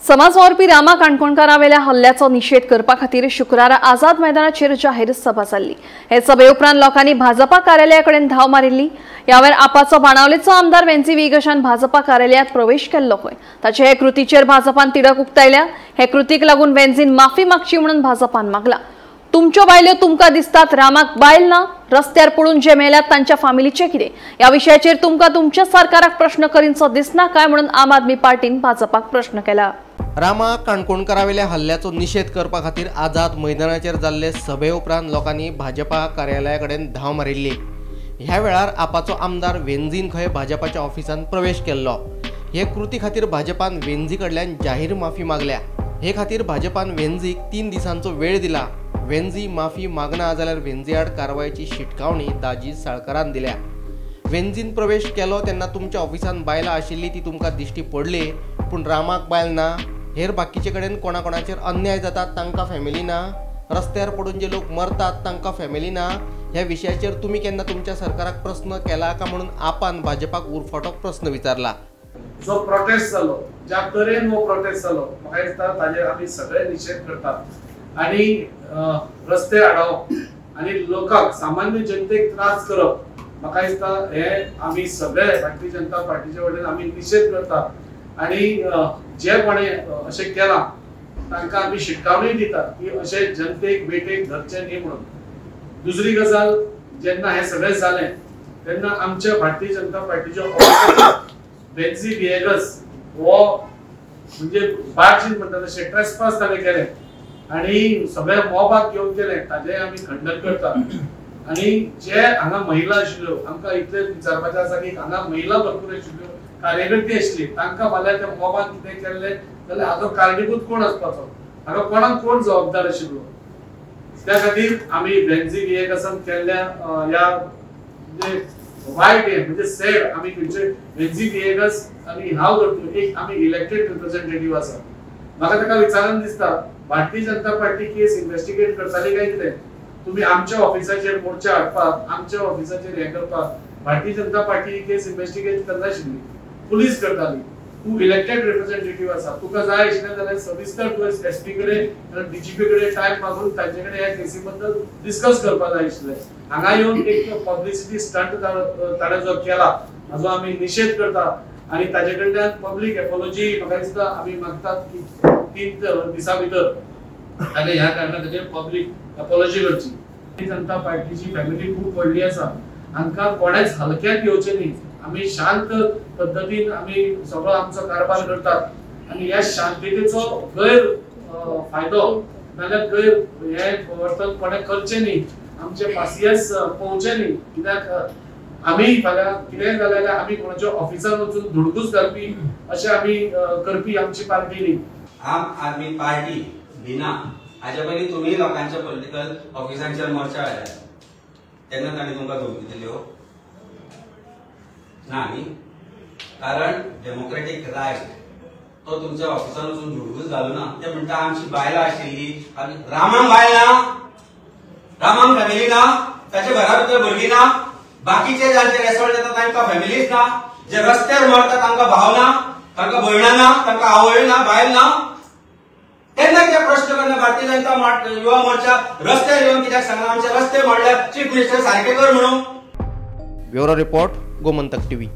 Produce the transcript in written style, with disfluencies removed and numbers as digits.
समाजवारपी रामा काणकोणकारावेल्या हल्ल्याचो निषेध करपा खातीर शुक्रारा आझाद मैदानाचेर जाहीर सभा जाल्ली। हे सभे उपरांत लोकांनी भाजपा कार्यालयाकडेन धाव मारिल्ली। ह्या वेळार आपाचो बाणावलेचो आमदार वेंजी विगशान भाजपा कार्यालयांत प्रवेश केल्लो पळय ताचे हे कृतीचेर भाजपान तिडक उक्तायल्या। हे कृतीक लागून वेंजीन माफी मागची म्हणून भाजपान मागला। तुमच्यो बायल्यो तुमकां दिसतात, रामाक बायल ना, रस्त्यार पडून जे मेल्यात तांच्या फॅमिलीचे कितें ह्या विशयाचेर तुमकां तुमच्या सरकाराक प्रश्न करीनचो दिसना काय म्हणून आम आदमी पार्टीन भाजपाक प्रश्न केला। रामा काणकोणकारावेल्या हल्ल्याचो निषेध करपा खातीर आझाद मैदानाचेर जाल्ले सभे उपरांत लोकांनी भाजपा कार्यालयाकडेन धाव मारिल्ली। ह्या वेळार आपाचो आमदार वेंजीन खंय भाजपाच्या ऑफिसांत प्रवेश केल्लो। हे कृती खातीर भाजपान वेंजी कडल्यान जाहीर माफी मागल्या। हे खातीर भाजपान वेंजीक 3 दिसांचो वेळ दिला। वेंजी माफी मागना जाल्यार वेंजी आड कारवायेची शिटकावणी दाजी साळकारान दिल्या। वेंजीन प्रवेश केलो तेन्ना तुमच्या ऑफिसांत बायलां आशिल्ली ती तुमकां दिश्टी पडली, पूण रामाक बायल ना, हेर बाकीचे कडेन कोणाकोणाचेर अन्याय जातात तांकां फॅमिली ना, रस्त्यार पडून जे लोक मरतात तांकां फॅमिली ना, ह्या विशयाचेर तुमी केन्ना तुमच्या सरकाराक प्रश्न केला का म्हणून आपान भाजपाक उरफाटो प्रश्न विचारला। जो प्रोटेस्ट जालो, ज्या तरेन हो प्रोटेस्ट जालो, म्हाका दिसता ताजेर आमी सगळे निषेध करतात आणि रस्ते आडवप आणि लोकांक सामान्य जनतेक त्रास करप, म्हाका दिसता हे आमी सगळे भारतीय जनता पार्टीचे वटेन आमी निषेध करतात आणि जे कोणे अशें केलां तांकां आमी शिटकावणी दितात की अशें जनतेक बेटेक धरचें न्ही म्हणून। दुसरी गजाल, जेन्ना हे सगळें जालें तेन्ना आमच्या भारतीय जनता पार्टीच्या वेंजी विएगस हो म्हणजे बार्जीन म्हणटा तशें ट्रेसपास ताणें केलें आणि सगळ्या मॉबाक घेवन केलें, ताजें आमी खंडन करतात। आणि जे हांगा महिला आशिल्ल्यो, आमकां इतलें विचारपाचें आसा की हांगा महिला भरपूर आशिल्ल्यो, कार्यकर्ती आशिल्ली, तांकां फाल्यां त्या मॉबान कितें केल्लें जाल्यार हाजो कारणीभूत कोण आसपाचो, हांगा कोणाक कोण जबाबदार आशिल्लो। त्या खातीर आमी वेंजी विएगसान केल्ल्या ह्या म्हणजे वायट म्हणजे सॅड आमी खंयचे वेंजी विएगस आनी हांव करतलो एक आमी इलेक्टेड रिप्रेझेंटेटिव्ह आसा। म्हाका ताका विचारून दिसता भारतीय जनता पार्टी केस इन्व्हेस्टिगेट करताली काय कितें, तुम्ही आमच्या ऑफिसाचेर मोर्चा हाडपाक, आमच्या ऑफिसाचेर हे करपाक भारतीय जनता पार्टी ही केस इन्व्हेस्टिगेट करनाशिल्ली, पुलीस करताली। तू इलेक्टेड रिप्रेझेंटेटिव्ह आसा, तुका जाय आशिल्लें जाल्यार सविस्तर तूं एसपी कडेन डीजीपी कडेन टायम मागून तांचे कडेन ह्या केसी बद्दल डिस्कस करपाक जाय आशिल्लें। हांगा येवन एक पब्लिसिटी स्टंट ताणें जो केला हाजो आमी निषेध करता आणि ताचे कडल्यान पब्लीक एपॉलॉजी म्हाका दिसता आमी मागतात की 3 दिसां भितर ताणें ह्या कारणान ताचेर पब्लीक एपॉलॉजी करची। भारतीय जनता पार्टीची फॅमिली खूब व्हडली आसा, हांकां कोणेच हलक्यात घेवचें न्ही। आमी शांत पद्धतीन आमी सगळो आमचो कारभार करतात आणि ह्या शांततेचो गैर फायदो नाल्यार गैर हे वर्तन कोणे करचें न्ही, आमचे पासियेस पोवचें न्ही, कित्याक आमी फाल्यां कितेंय जालें जाल्यार आमी कोणाच्या ऑफिसान वचून धुडगूस घालपी अशें आमी करपी आमची पार्टी न्ही। आम आदमी पार्टी बिना हाचे पयलीं तुमी लोकांच्या पॉलिटिकल ऑफिसांचेर मोर्चा हाडल्या तेन्ना ताणें तुमकां धमकी दिल्यो ना न्ही, कारण डेमोक्रेटीक रायट तो तुमच्या ऑफिसान वचून धुडगूस घालूना। ते म्हणटा आमची बायलां आशिल्ली आनी रामाक बायल ना, रामाक फॅमिली ना, ताच्या घरा भितर भुरगीं ना, बाकीचे जांचे रेसॉर्ट येतात तांकां फॅमिलीज ना, जे रस्त्यार मरतात तांकां भाव ना, तांकां भयणां ना, तांकां आवय ना, बायल ना, तेन्ना कित्याक प्रश्न करना भारतीय जनता युवा मोर्चा रस्त्यार येवन कित्याक सांगना आमचे रस्ते मोडल्यार चीफ मिनिस्टर सारके कर म्हणून। Bureau report, Gomantak TV.